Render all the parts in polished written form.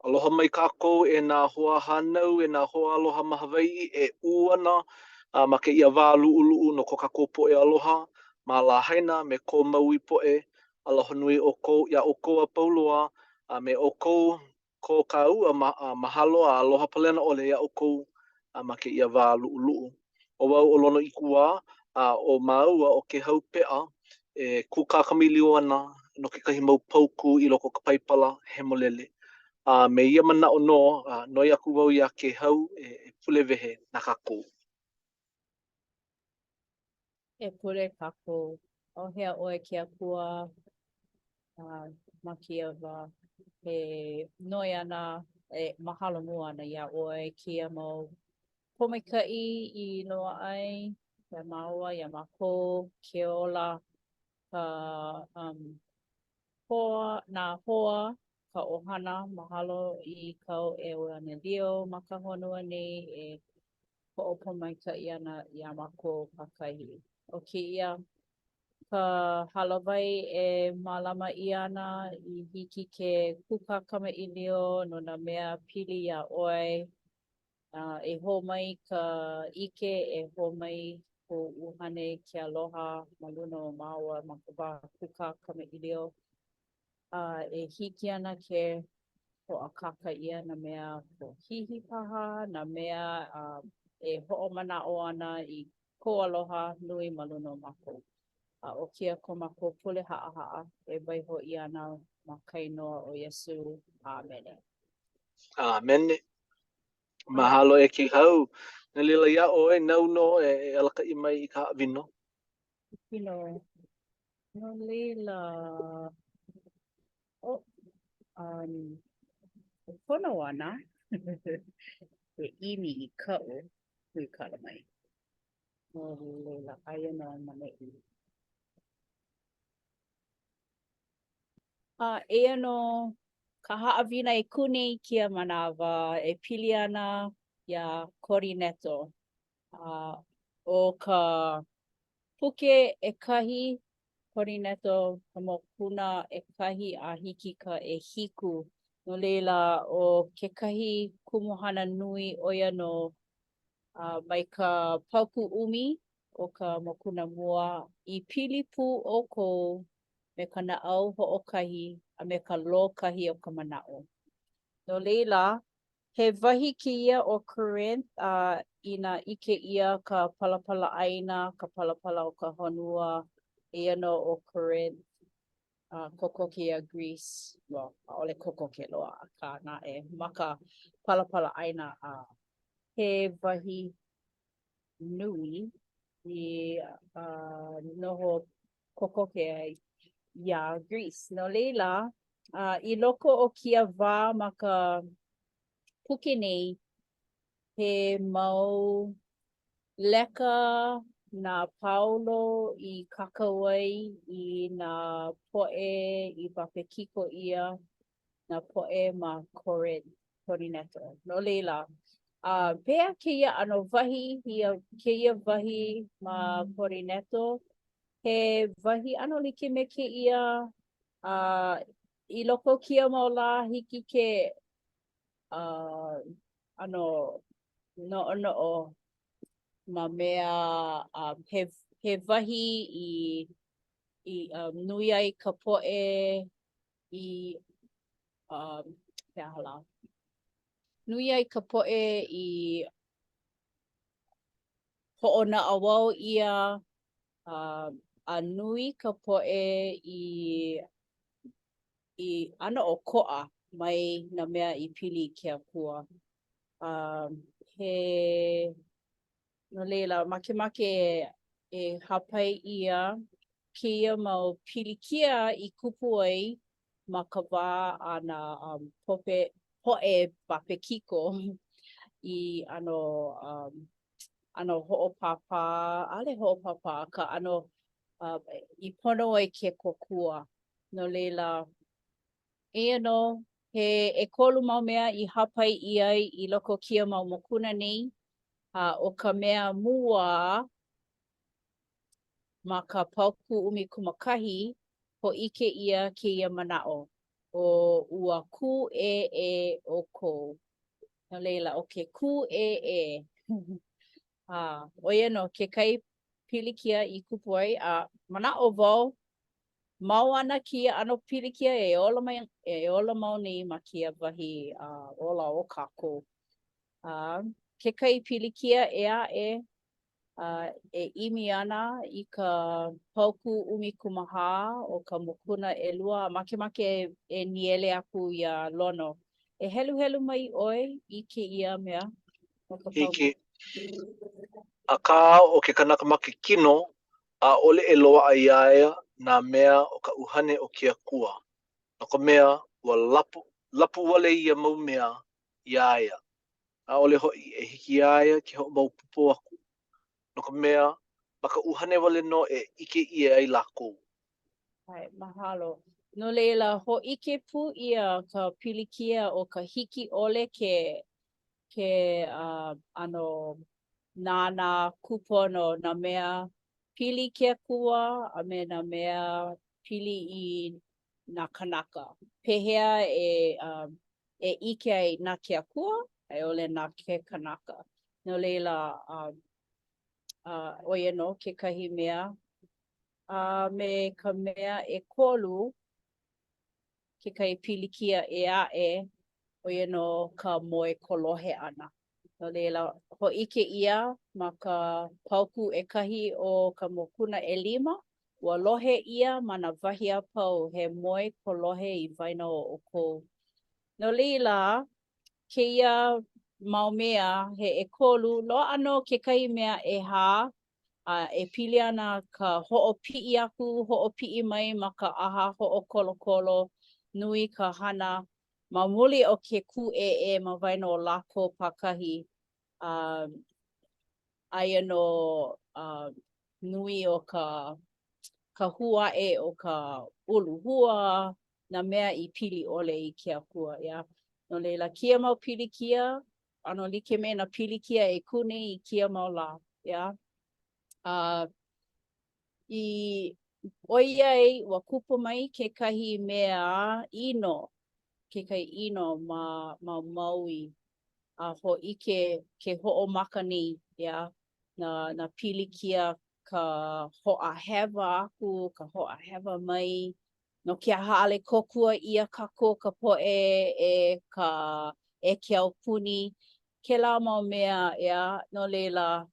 Aloha mai kākou e nā hoa hanau, e nā hoa aloha ma Hawaii e uana ma ke ia wā lu'ulu'u no ko kākou po'e aloha, ma la haina me ko maui po'e, aloha nui o kou, ia o kou a pauloa, me o kou ko ka ua mahalo a aloha palena ole ia o kou ma ke ia wā lu'ulu'u. O wau o lono i kua o maua o ke hau pe'a e kūkākamilio ana no ke kahi mau pauku i loko ka paipala he molele. Me ia mana'o no, noi aku wau ia ke hau e pule wehe na kākou. E pule kākou, o hea oe ke apua ma kia wā. He noi ana, e mahalo mua ana ia oe kia mau pomaika'i I loa ai, ia maua, ia mako, ke ola, ka nā hoa, ka ohana, mahalo I kau e ua ana lio ma ka honua nei e ho'opomaika'i ana ia mako kakahi. O kēia ka halawai e mālama I ana I hiki ke kūkākama'ilio no nā mea pili ia ʻoe e homai ka ʻike e homai ko uhane ke aloha ma luna o māua ma ka wā kūkākama'ilio e hiki ana ke hoʻakaka ʻia nā mea ko hihi paha, nā mea e hoʻomana'o ana I ko aloha nui ma luna o mākou. O kia ko mākou pule haʻahaʻa e waiho I ana ma ka inoa o Iesu. Amene. Mene, mahalo e ke hau. Na lila ia oe, nau no e alaka I mai I ka awino. Kino, no leila, pono ana, e imi I ka'u, hui kala mai. No leila, aia no manei. Eia no ka haʻawina e kuni I kia manawa e pili ana ia Korineto. O ka puke e kahi Korineto ka mokuna e kahi a hiki ka e hiku. No leila o ke kahi kumuhana nui ʻoia no mai ka pauku umi o ka mokuna mua I pili pū ʻoukou me ka naʻau hoʻokahi a me ka lō kahi o ka manaʻo. No leila, he wahi kēia o Corinth Ina ʻike ʻia ka palapala ʻaina, ka palapala o ka honua, eia no o Corinth, kokoke ia Greece, well, ʻaʻole kokoke loa, ka naʻe ma ka palapala ʻaina he wahi nui I noho kokoke ai ia Greece. No leila, I loko o kia wā ma ka puke nei, he mau leka nā Paulo I kakau ai I nā poʻe I Wapekiko ʻia, nā poʻe ma Korineto. No leila, pēa kēia ʻano wahi, kēia wahi ma Korineto, he wahi ʻano like me kēia I loko kia mau lā hiki ke ʻano noʻonoʻo ma mea he wahi I nui ai ka poʻe I nui ai ka poʻe I hoʻonaʻa wau ʻia a nui ka poʻe I ʻano o koʻa mai nā mea I pili ke apua. No leila, makemake e hapai ʻia kēia mau pilikia I kupu ai ma ka wā a nā poʻe Wapekiko I ʻano hoʻopapa, ʻaʻole hoʻopapa ka ʻano I pono ai ke kokua. No leila, eia no, he ʻekolu mau mea I hapai ʻia ai I loko kia mau mokuna nei, o ka mea mua ma ka pauku ʻumikūmākahi, hoʻike ʻia kēia manaʻo. o ua ku e o ko. No leila, o ke ku e. Oia no, ke kai pilikia I kupu ai, mana o wau, mau ana kia ano pilikia e ola mau nei ma kia wahi ola o kako. Ke kai pilikia e imi ana I ka pauku umikumaha o ka mokuna ʻelua makemake e niele aku ia lono. E helu helu mai ʻoe I kēia mea o ka pauku. Hiki, a ka o ke kanaka make kino, a ole e loa a iaia nā mea o ka uhane o kia kua. No ka mea, ua lapu wale ia mau mea iaia. A ole hoi e hiki iaia ki ho mau pupo aku. No ka mea, maka uhane wale no e ike ia ai lako. Ai, mahalo. No leila, ho ike pu ia ka pilikia o ka hiki ole ke ano nana kupono na mea pili ke kua a me na mea pili I na kanaka. Pehea e ike ai na ke kua, ai ole na ke kanaka. No leila, oia no, ke kahi mea. Me ka mea e kolu, ke kai pilikia e ae, oia no ka moe kolohe ana. No leila, hoʻike ia ma ka pauku ekahi o ka mokuna ʻelima, ua lohe ia ma na wahi a pau he moe kolohe I waena o kou. No leila, keia mau mea he ʻekolu, loaʻa no kekahi mea ʻehā, e pili ana ka hoʻopiʻi aku, hoʻopiʻi mai ma ka ʻaha hoʻokolokolo, nui ka hana, ma muli o ke kūʻeʻe ma waena o lākou pakahi. Aia no nui o ka huaʻe o ka uluhua, na mea I pili ʻole I ke akua, ia. No leila, kia mau pilikia, ano like me na pilikia e kune I kia mau lā, ia. Oiai, ua kupu mai kekahi mea ino, kekahi ino ma Maui. Hoʻike ke hoʻomaka nei, ia, na pilikia ka hoʻahewa aku, ka hoʻahewa mai, no ke haʻale kokua ʻia kākou ka poʻe e ke aupuni, kēlā mau mea, ia, no leila,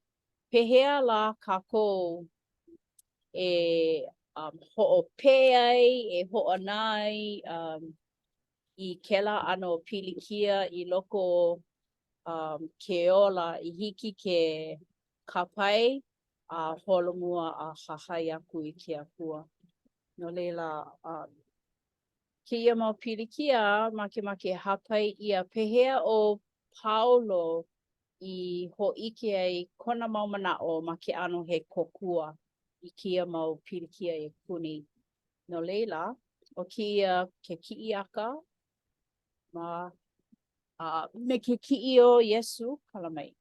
pehea la kākou e hoʻopē ai, e hoʻonā ai, I kēlā ʻano pilikia I loko o ke ola I hiki ke kapai a holomua a hahai aku I ke akua. No leila, keia mau pilikia makemake hapai ʻia pehea o Paulo I hoʻike ai kona mau manaʻo ma ke ʻano he kokua I kia mau pilikia e kuni. No leila, o keia ke kiʻiaka ma me ke kiʻi o Iesu, kala mai.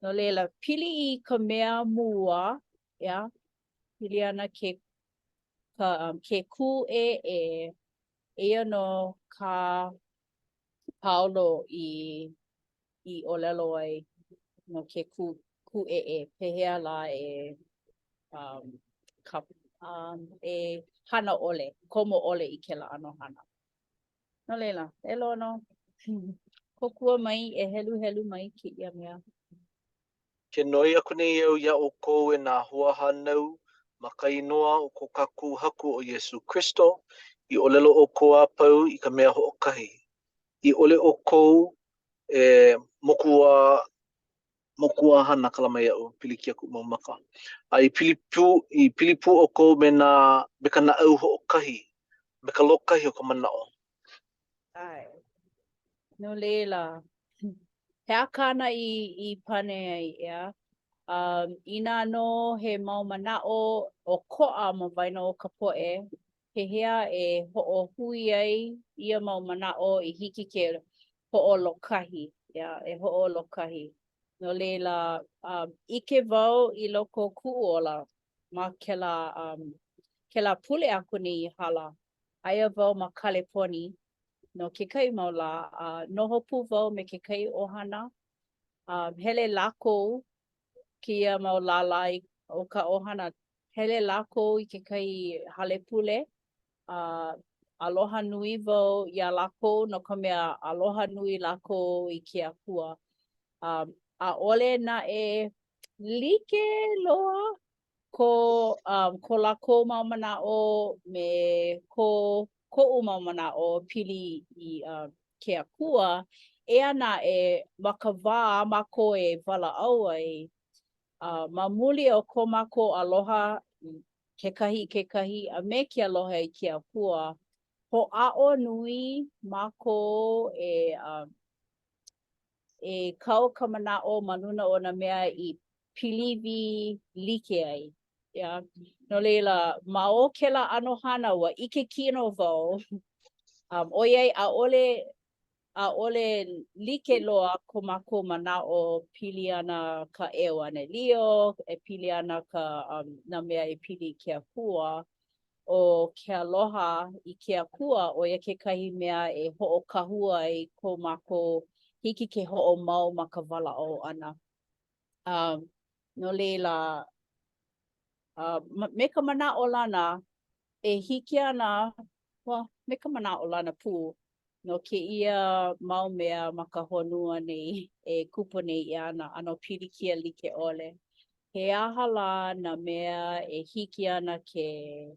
No leila, pili I ka mea mua, ia, pili ana ke kūʻeʻe, eia no ka Paulo I ʻōlelo ai no ke kūʻeʻe, pehea la e hana ʻole, komo ʻole I kēlā ʻano hana. No leila, e loa no. Kokua mai, e helu helu mai kēia mea. Ke noi aku nei au ia o kou e nā hua hanau, ma ka inoa o ko kaku haku o Iesu Kristo, I olelo o kou a pau I ka mea hoʻokahi. I ole o kou e mokua hana kalamai au, pilikia ku mau maka. I pilipu o kou me ka naʻau hoʻokahi, me ka lokahi o ka manaʻo. Ai, no leila. He akana I pane ai, ia. Ina no he mau manaʻo o koʻa ma waena o ka poʻe, pehea e hoʻohui ai ia mau manaʻo I hiki ke hoʻolokahi, ia, e hoʻolokahi. No leila, ʻike wau I loko kuʻuola ma kēlā pule aku nei I hala. Aia wau ma Kaleponi, no ke kai mau la, noho pu wau me ke kai ohana, hele lako kia mau lalai o ka ohana, hele lako I ke kai hale pule, aloha nui wau ia lako no ka mea aloha nui lako I ke akua. A ole na like loa ko lako mau mana'o me ko'u mau mana'o pili I ke akua, na ma ka wā mako wala'au ai, ma muli o ko mako aloha kekahi a me ke aloha I ke akua, ho'a'o nui mako kau ka mana'o ma luna o na mea I piliwi like ai. No leila, ma o kela ano hana ua ike kino wau. Oiai a ole like loa ko mako mana'o pili ana ka ʻEoanelio, pili ana ka na mea pili ke akua. O ke aloha I ke akua o ia kekahi mea ho'okahua ai ko mako hiki ke ho'omau ma ka wala'o ana. No leila, me ka mana'o lana hiki ana, me ka mana'o lana pu, no keia mau mea ma ka honua nei kupa nei I ana, ano pilikia like ole. He aha la na mea hiki ana ke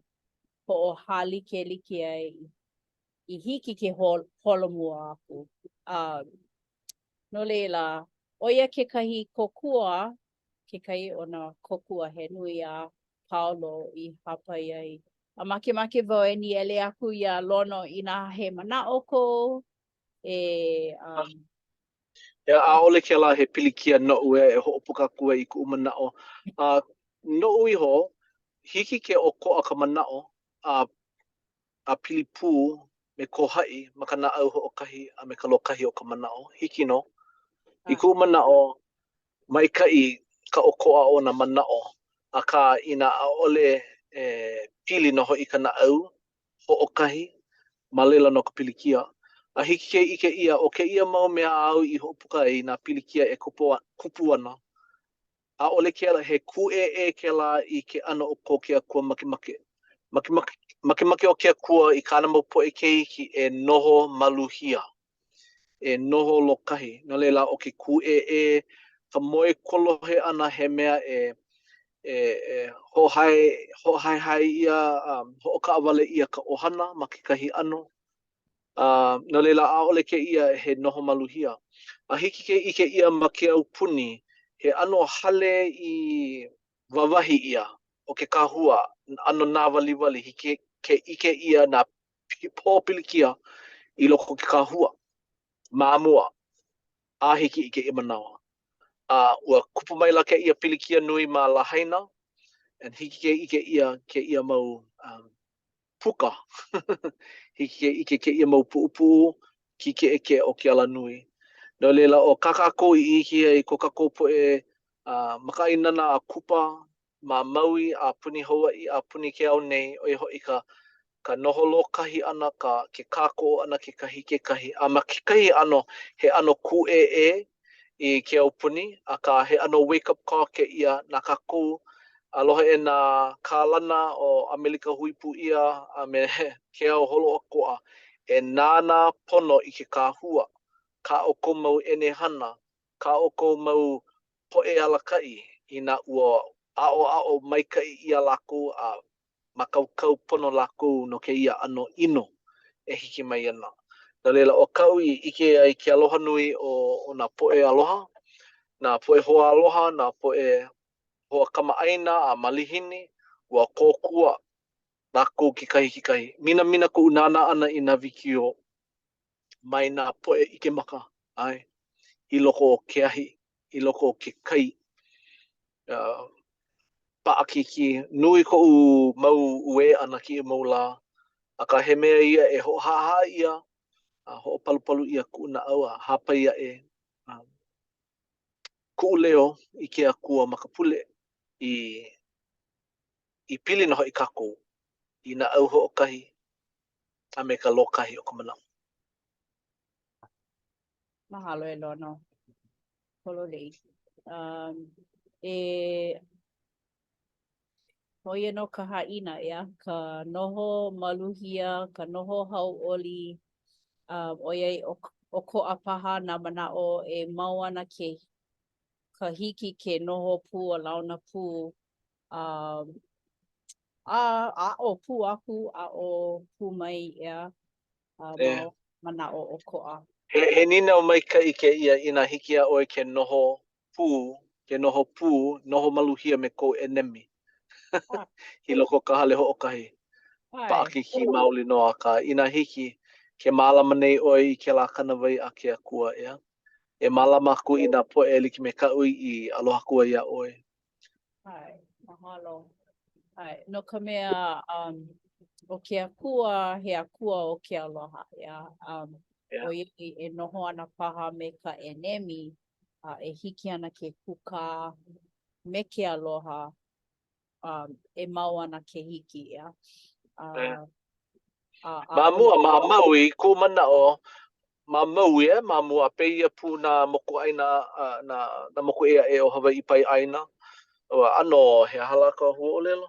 ho'ohālike like ai I hiki ke holomua aku. No leila, o ia kekahi kokua, kekahi o na kokua he nui a Paulo I hapai ai. A make wau ni ele aku ia lono I nā he mana'o ko, ʻaʻole ke la he pilikia noʻu hoʻopuka kua I kuʻu mana'o. Noʻu iho, hiki ke ʻokoʻa ka mana'o a pili pū me ko haʻi ma ka naʻau hoʻokahi a me ka lokahi o ka mana'o. Hiki no. I kuʻu mana'o, maikaʻi ka ʻokoʻa o na mana'o. Akā inā ʻaʻole pili no hoʻi ka naʻau hoʻokahi ma leila no ka pilikia. A hiki ke ike ia o keia mau mea au I hoʻopuka ai nā pilikia kupu ana. ʻAʻole ke la he kūʻeʻe ke la I ke ʻano o ko ke akua makemake. Makemake o ke akua I kāna mau poʻe ke iki noho maluhia. Noho lokahi. No leila o ke kūʻeʻe, ka moe kolohe ana he mea hoʻohaihai ia, hoʻokaʻawale ia ka ʻohana ma kekahi ʻano. No leila ʻaʻole ke ia he noho maluhia. A hiki ke ike ia ma ke aupuni, he ʻano hale I wawahi ia o ke kahua, ʻano nā waliwali, hiki ke ike ia nā pōpilikia I loko o ke kahua. Māmua, a hiki ike I manawa. Ua kupu mai la ke ia pilikia nui ma Lahaina, and hiki ke ia mau puka. Hiki ke ia mau puʻupuʻu ki ke eke o ke ala nui. No leila o kakako I iki ai ko kako poʻe makainana a kupa ma Maui a puni Hawaii a puni ke au nei o iho I ka noho lokahi ana ke kako ana kekahi. A ma kekahi ano he ano kūʻeʻe I ke au puni a ka he ano wake up call ke ia na kako aloha nā kālana o Amelika huipu ia a me ke au holo okoa nāna pono I ke kāhua. Ka o ko mau hana, ka o ko mau poʻe alakaʻi I nā ua ʻaʻo maikaʻi ia lākou a makaukau pono lākou no ke ia ano ino hiki mai ana. No leila o kau I ike ai ke aloha nui o nā poʻe aloha, nā poʻe hoa aloha, nā poʻe hoa kamaʻaina a malihini, ua kōkua lākou kekahi. Mina koʻu nāna ana I nā wikio mai nā poʻe ike maka. Ai. I loko o ke ahi, I loko o ke kai. Paʻakiki, nui koʻu mau ue ana ki mau la. A ka he mea ia hoʻahaʻa ia, hoʻopalupalu ia kuʻu naʻau a hāpai ia kuʻu leo I ke akua makapule I pili no hoʻi kākou, I naʻau hoʻokahi, a me ka lokahi o ka manaʻo. Mahalo e lono. Hololei. E hoia no ka haina ia, ka noho maluhia, ka noho hauʻoli, ʻoiai o ko a paha na manaʻo e mau ana ke ka hiki ke noho pū a launa pū. A o pū aku, a o pū mai ia, E, manaʻo o koʻa. he nina o maikaʻi ke ia ina hiki a ʻoe ke noho pū, noho maluhia me kou enemi. Ah, I loko ka hale hoʻokahi. ai, Paʻakiki maoli no ka ina hiki ke mālama nei ʻoe i ke lā kanawai a ke akua ia. E mālama aku i nā poʻe e like me kaʻu i aloha kua ia ʻoe. ai, mahalo. Ai, no ka mea, o ke akua, he akua o ke aloha, ia. O Yeah. e noho ana paha me ka enemi, e hiki ana ke kuka me ke aloha, e mau ana ke hiki, ia. Yeah. A ole, Ma mau i ko mana o ma mau e ma mua peia pu na moko aina na moko e o Hawaii pai aina. O ano he halaka hu olelo.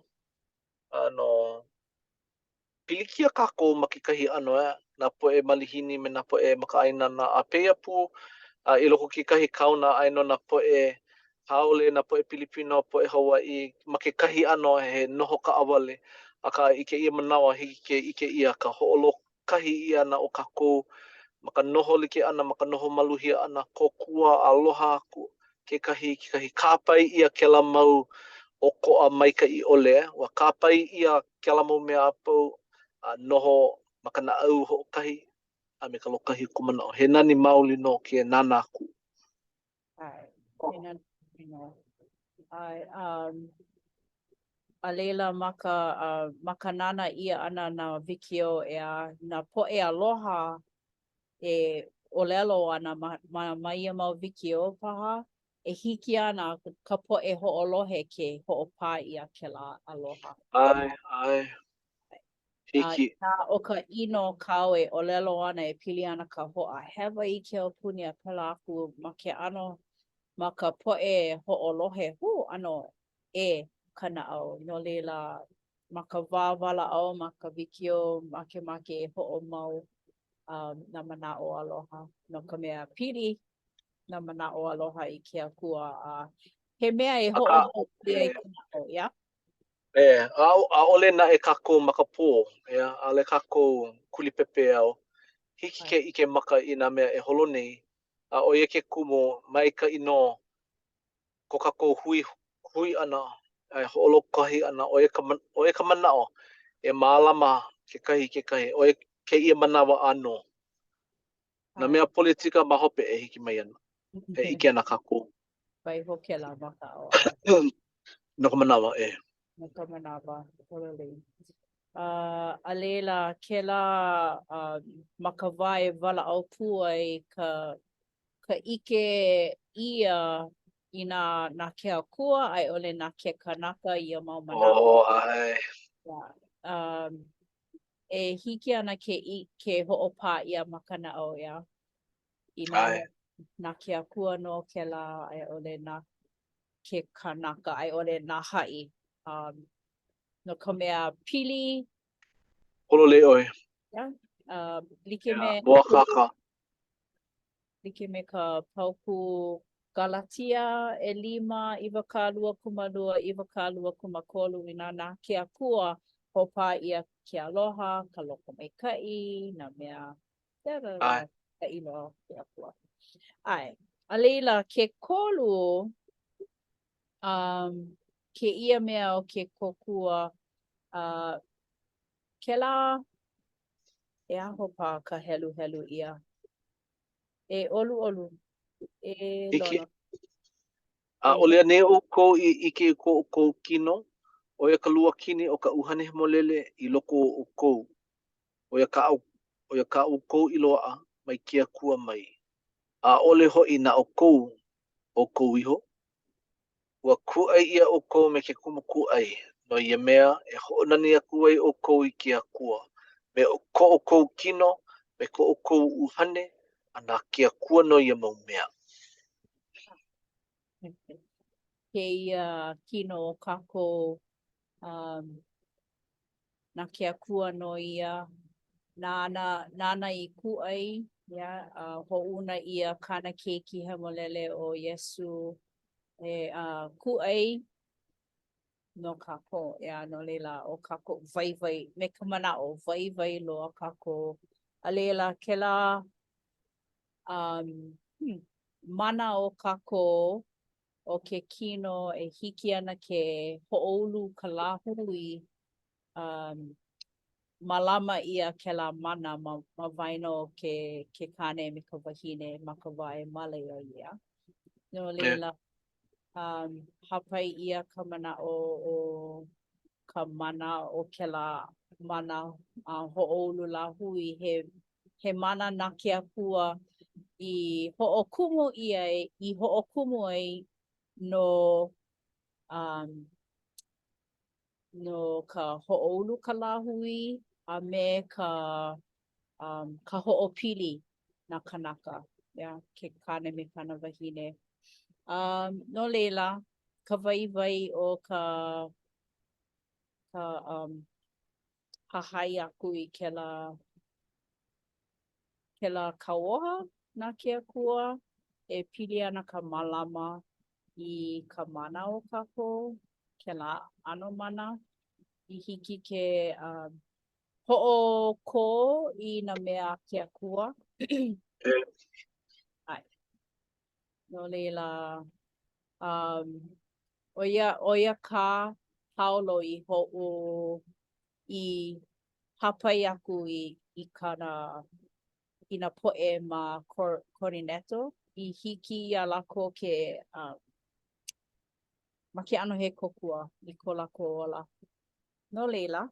Ano pilikia kako makikahi ano e na poe malihini me na poe makaina na a peia pu i loko ki kahi kauna aino na poe haole na poe Pilipino poe Hawaii ma ke kahi ano he noho ka awale aka i ke ia manawa hiki ke ike ia ka hoolo kahi ia na o kako ma ka noho like ana ma ka noho maluhia ana kokua aloha aku ke kahi kāpai ia ke la mau o koa maika i ole wa kāpai ia ke la mau mea apau noho ma ka na au ho kahi a me ka lokahi kumana o he nani maoli no ke nana aku. ai, ai, a leila maka nana ia ana na wikio na poʻe aloha e olelo ana ma ia mau wikio paha, e hiki ana ka poʻe hoʻolohe ke hoʻopā ia kēlā aloha. Ai, hiki. O ka ʻino kau e olelo ana e pili ana ka hoʻahewa i ke opuni a pela aku ma ke ʻano ma ka poʻe hoʻolohe, ʻano e kanaʻau. No leila ma ka wā walaʻau ma ka wikio makemake e hoʻomau na manaʻo aloha. No ka mea pili na manaʻo aloha i ke akua he mea e Aka, hoʻomau ia i kanaʻau, ia? a ole na e kako maka pō, a le kako kuli pepe au. Hiki ke ike maka i nā mea e holo nei, a o ia ke kumo mai ka ino ko kako hui ana, e holo kahi ana, o ia ka manao, e mālama ke kahi, o ia ke ia manawa ano. Nā mea politika mahope e hiki mai ana, e ike ana kako. Pai hoke la maka o ai. No ka manawa e. No ka manawa, totally. A leila, kēlā ma ka wā e walaʻau pū ai ka ike ia i nā ke akua, ai ole nā ke kanaka ia mau manaʻo. Ai. E hiki ana ke hoʻopā ia ma ka naʻau, ia? I Ai. nā ke akua no kēlā, ai ole nā ke kanaka, ai ole nā haʻi. No ka mea pili, Holo le oi. like me Moa kaka. like me ka pauku Galatia 5:2-5:2 nā ke akua hopā ia ke aloha, ka loko maikaʻi, nā mea Ai. ka ilo ke akua. Ai, a leila ke kolu ke ia mea o ke kokua kēlā e aho pā ka helu ia. E olu, e Hiki. lono. O lea ne o ko i ike ko kino, o ia ka lua kini o ka uhane molele i loko o kou. O ia ka au kou i loa mai kia kua mai. A ole hoi na o kou iho. Ua kuai ia o kou me ke kumu kuai. No ia mea e hoonani a kuai o kou i kia kua. Me ko o kou kino, me ko o kou uhane, ana kia kua no ia mau mea. Ke kino o kako na ke akua no ia nana I ku'ai ho'una ia kana keiki hamolele o Iesu ku'ai no kako no leila o kako vai me ka mana'o vai loa kako a leila kela mana o kako o ke kino e hiki ana ke ho'oulu ka lahui malama ia kela mana ma vaino ke kane me ka wahine ma ka wae male o ia. No leila hapai ia ka mana o ka mana o kela mana ho'oulu lahui he mana na ke akua I ho'okumu I ho'okumu ai no ka ho'oulu ka lahui a me ka ho'opili na kanaka ke kane me kana wahine no leila ka vai o ka hahai aku I kela kauoha na ke akua e pili ana ka malama I ka mana o kako kela ano mana I hiki ke ho'oko I na mea ke akua. Ai. No leila oia ka paulo I ho'o I hapai aku I kana I na po'e ma Corineto I hiki ia lako ke ma ke ano he kokua I ko lako ola. No leila.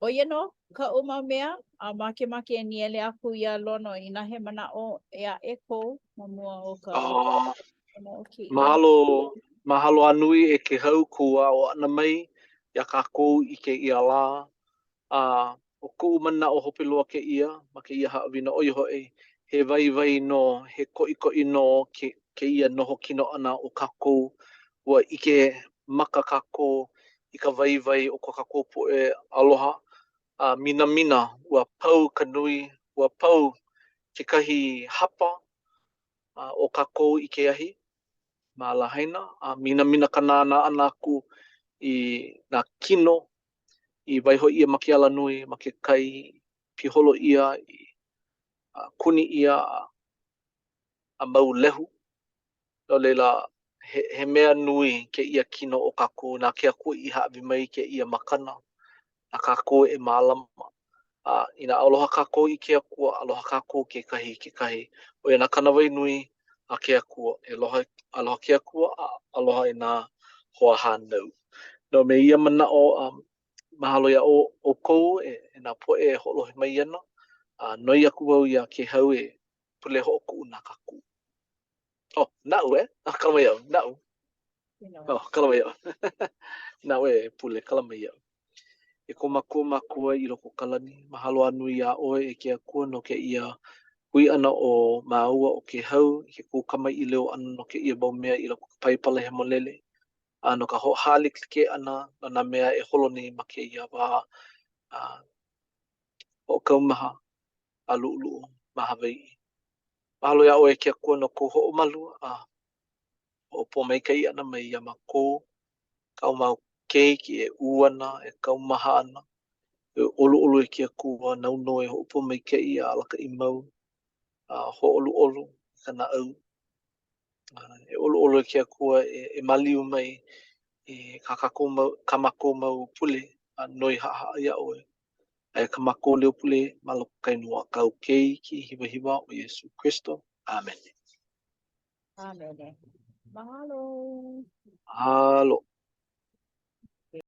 Oia no ka uma mea a make e niele aku ia lono I na he mana'o ea eko ma mua o ka mahalo anui e ke hau kua o ana mai ia kako I ke ia la o ku mana o hope loa ke ia ma ke ia haawina oi hoi he vai no he koi no ke ia noho kino ana o kako ua ike maka kako I ka vai o ka kako po e aloha mina ua pau kanui ua pau ke kahi hapa o kako I ke ahi ma lahaina mina kanana ana aku I na kino I waiho ia ma ke ala nui ma ke kai piholo ia I kuni ia a mau lehu no leila he mea nui ke ia kino o kako na ke aku I haawi mai ke ia makana na kako e malama ina aloha kako I ke akua aloha kako ke kahi o ia na kanawai nui a ke akua e aloha ke akua aloha I nā hoa hānau no me ia mana o mahalo ia o kou e nā poe e holohe mai ana noi aku au ia ke hau e pule ho ku na kaku nau kalamai au nau kalamai au nau e pule kalamai au e ko makua I loko kalani mahalo anu ia oe e ke akua no ke ia hui ana o maua o ke hau ke ku kamai I leo ana no ke ia mau mea I loko paipala he molele no ka ho halik ke ana no na mea e holoni ma ke ia wa o kaumaha a lu'ulu'u ma Hawaii. Mahalo ia oe ke akua no ko ho'o malu o po mai kai ana mai ia ma ko kau mau keiki e uana e kaumaha ana e olu e ke akua nau no e ho'o po mai kai a alaka I mau ho olu kana au e olu e ke akua e maliu mai e kamako mau pule noi ha'a ia oe e kamako leo pule malo kainua kau kei ki hiwa o Yesu Kristo. Amen. Amen. Mahalo. Halo.